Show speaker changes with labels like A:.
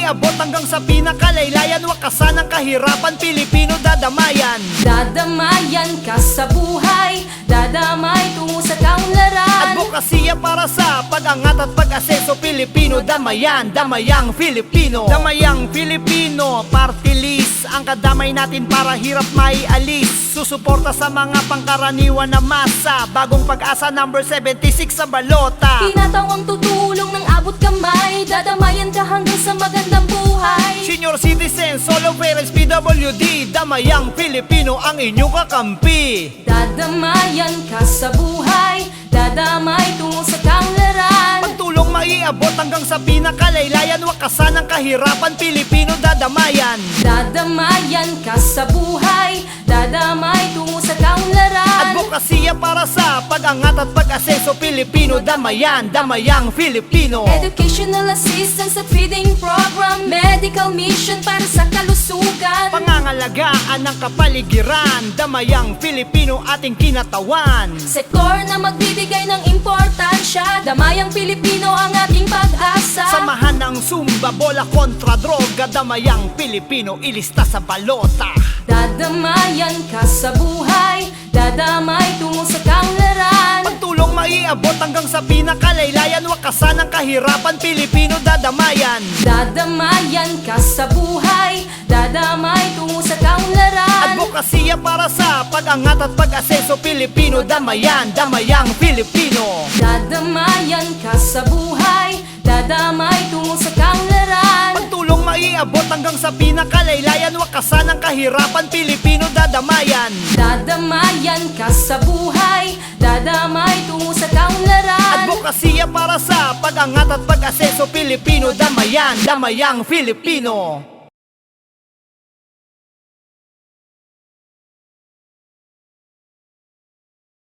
A: maiabot hanggang sa pinakalaylayan. Wakasan ng kahirapan, Pilipino dadamayan.
B: Dadamayan ka sa buhay, dadamay tungo sa kaunlaran.
A: Advokasya para sa pag-angat at pag-aseso, Pilipino damayan, damayang Filipino. Damayang Filipino, party list, ang kadamay natin para hirap maialis. Susuporta sa mga pangkaraniwan na masa, bagong pag-asa number 76 sa balota.
B: Tinatawang tutulong ng abot kamay, dadamayan ka hanggang sa magandang buhay.
A: Senior citizen, solo parents, PWD, damayang Filipino ang inyong kakampi.
B: Dadamayan ka sa buhay, dadamay tungo sa kaunlaran.
A: Pagtulong maiabot hanggang sa pinakalaylayan. Wakasan ng kahirapan, Pilipino dadamayan.
B: Dadamayan ka sa buhay, dadamay tungo sa kaunlaran.
A: Advokasya para sa pag-angat at pag-aseso, Pilipino damayan, damayang Filipino.
B: Educational assistance at feeding program, medical mission para sa kalusugan.
A: Pangangalagaan ng kapaligiran, damayang Filipino ating kinatawan.
B: Sektor na magbibigay ng importansya, damayang Pilipino ang ating pag-asa.
A: Samahan ng Zumba, bola kontra droga, damayang Pilipino ilista sa balota.
B: Dadamayan ka sa buhay, dadamay tungo sa kaunlaran.
A: Pagtulong maiabot hanggang sa pinakalaylayan. Wakasan ng kahirapan, Pilipino dadamayan.
B: Dadamayan ka sa buhay, dadamay tungo sa kaunlaran.
A: Advokasya para sa pag-angat at pag-aseso, Pilipino damayan, damayang Filipino.
B: Dadamayan ka sa buhay, dadamay tungo sa kaunlaran.
A: Pagtulong maiabot hanggang sa pinakalaylayan. Wakasan ng kahirapan, Pilipino dadamayan.
B: Dadamayan ka sa buhay, dadamay tungo sa kaunlaran.
A: Advokasya para sa pag-angat at pag-aseso, Pilipino damayan, damayang Filipino.